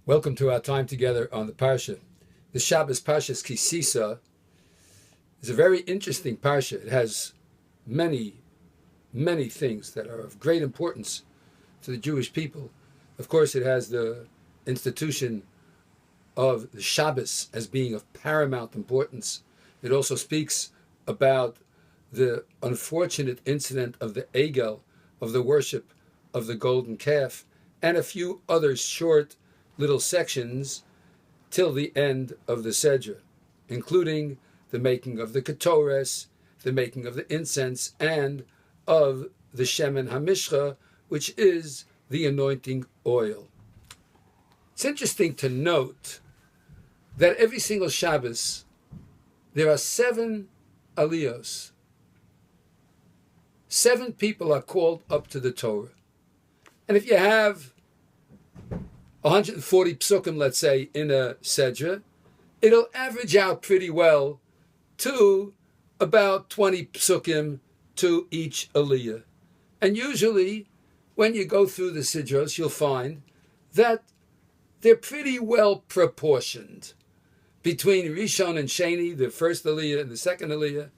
Welcome to our time together on the Parsha. The Shabbos Parshas Tisa is a very interesting Parsha. It has many things that are of great importance to the Jewish people. Of course, it has the institution of the Shabbos as being of paramount importance. It also speaks about the unfortunate incident of the Egel, of the worship of the golden calf, and a few other short little sections till the end of the Sedra, including the making of the Ketores, the making of the incense, and of the Shemen HaMishcha, which is the anointing oil. It's interesting to note that every single Shabbos there are 7 aliyos. 7 people are called up to the Torah. And if you have 140 psukim, let's say, in a Sedra, it'll average out pretty well to about 20 psukim to each aliyah. And usually, when you go through the Sidros, you'll find that they're pretty well proportioned between Rishon and Sheni, the first aliyah and the second aliyah,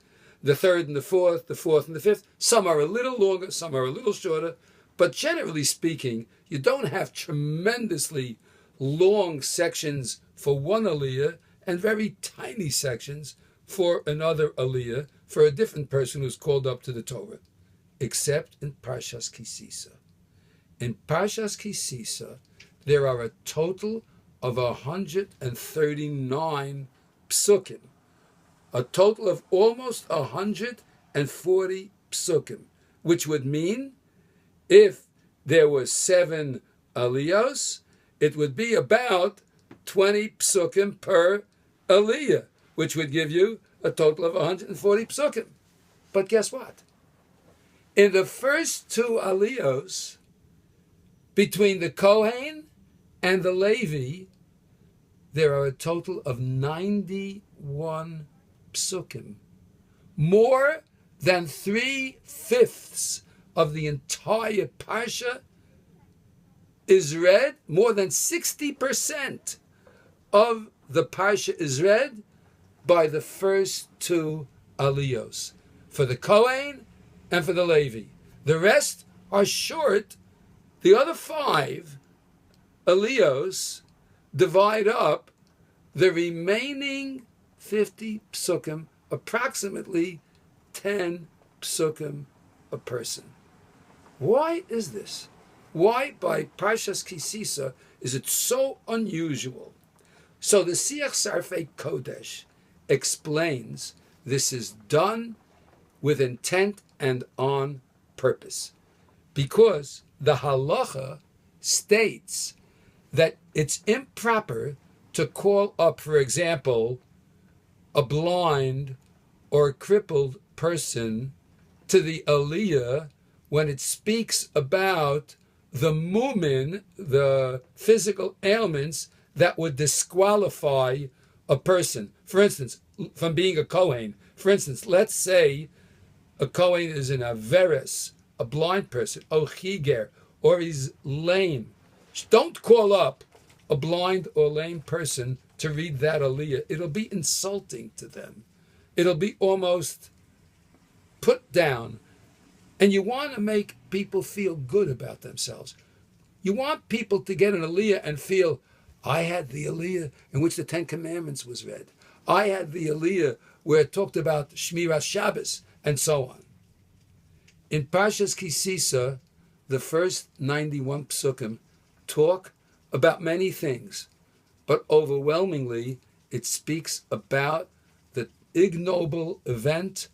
the third and the fourth and the fifth. Some are a little longer, some are a little shorter, but generally speaking, you don't have tremendously long sections for one aliyah and very tiny sections for another aliyah for a different person who's called up to the Torah, except in Parshas Tisa. In Parshas Tisa, there are a total of 139 psukim, a total of almost 140 psukim, which would mean if there were 7 aliyos, it would be about 20 psukim per aliyah, which would give you a total of 140 psukim. But guess what? In the first 2 aliyos, between the Kohen and the Levi, there are a total of 91 psukim, more than 3/5 of the entire Parsha is read. More than 60% of the Parsha is read by the first 2 aliyos, for the Kohen and for the Levi. The rest are short. The other 5 aliyos divide up the remaining 50 psukim, approximately 10 psukim a person. Why is this? Why by Parshas Tisa is it so unusual? So the Siach Sarfei Kodesh explains this is done with intent and on purpose, because the halacha states that it's improper to call up, for example, a blind or a crippled person to the aliyah when it speaks about the mumin, the physical ailments that would disqualify a person, for instance, from being a Kohen. For instance, let's say a Kohen is an Averes, a blind person, Ochiger, or he's lame. Don't call up a blind or lame person to read that aliyah. It'll be insulting to them. It'll be almost put down. And you want to make people feel good about themselves. You want people to get an aliyah and feel, I had the aliyah in which the 10 Commandments was read. I had the aliyah where it talked about Shmiras Shabbos, and so on. In Parshas Tisa, the first 91 psukim talk about many things, but overwhelmingly it speaks about the ignoble event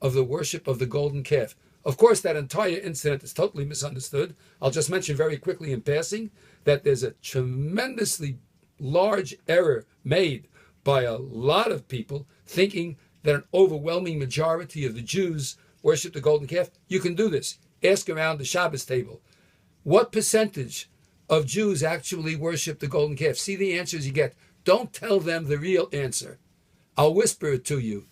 of the worship of the golden calf. Of course, that entire incident is totally misunderstood. I'll just mention very quickly in passing that there's a tremendously large error made by a lot of people thinking that an overwhelming majority of the Jews worship the golden calf. You can do this. Ask around the Shabbos table. What percentage of Jews actually worship the golden calf? See the answers you get. Don't tell them the real answer. I'll whisper it to you.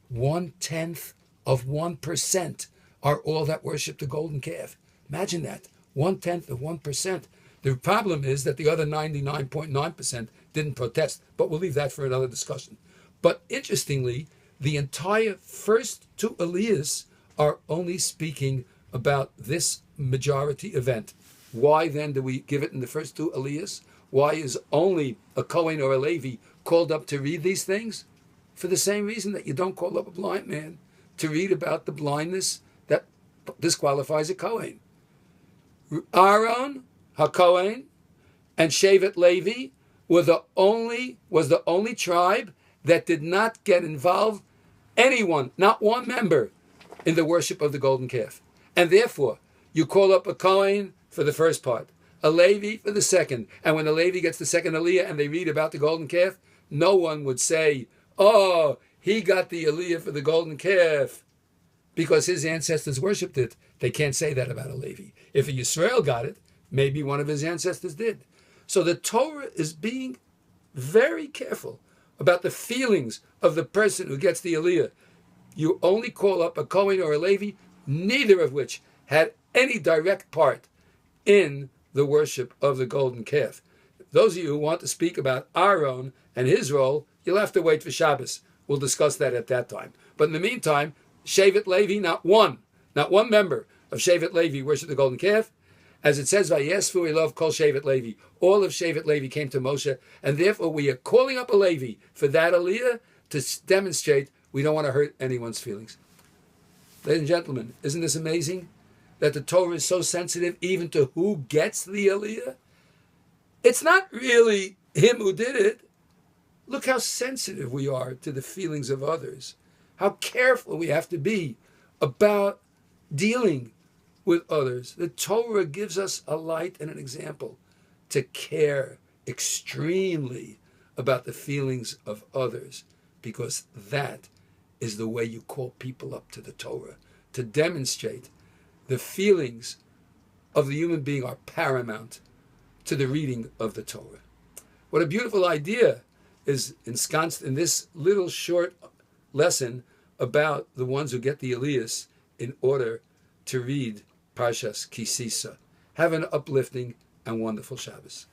1/10% are all that worship the golden calf. Imagine that. 1/10 of 1%. The problem is that the other 99.9% didn't protest, but we'll leave that for another discussion. But interestingly, the entire first two aliyahs are only speaking about this majority event. Why then do we give it in the first two aliyahs? Why is only a Kohen or a Levi called up to read these things? For the same reason that you don't call up a blind man to read about the blindness that disqualifies a Kohen. Aaron, HaKohen, and Shevet Levi was the only tribe that did not get involved, anyone, not one member, in the worship of the golden calf. And therefore, you call up a Kohen for the first part, a Levi for the second, and when the Levi gets the second aliyah and they read about the golden calf, no one would say, oh, he got the aliyah for the golden calf because his ancestors worshipped it. They can't say that about a Levi. If a Yisrael got it, maybe one of his ancestors did. So the Torah is being very careful about the feelings of the person who gets the aliyah. You only call up a Kohen or a Levi, neither of which had any direct part in the worship of the golden calf. Those of you who want to speak about Aaron and his role, you'll have to wait for Shabbos. We'll discuss that at that time. But in the meantime, Shevet Levi, not one member of Shevet Levi worshiped the golden calf. As it says, Vayesvu Elov Kol Shevet Levi. All of Shevet Levi came to Moshe, and therefore we are calling up a Levi for that aliyah to demonstrate we don't want to hurt anyone's feelings. Ladies and gentlemen, isn't this amazing? That the Torah is so sensitive even to who gets the aliyah? It's not really him who did it. Look how sensitive we are to the feelings of others. How careful we have to be about dealing with others. The Torah gives us a light and an example to care extremely about the feelings of others, because that is the way you call people up to the Torah, to demonstrate the feelings of the human being are paramount to the reading of the Torah. What a beautiful idea is ensconced in this little short lesson about the ones who get the aliyahs in order to read Parshas Tisa. Have an uplifting and wonderful Shabbos.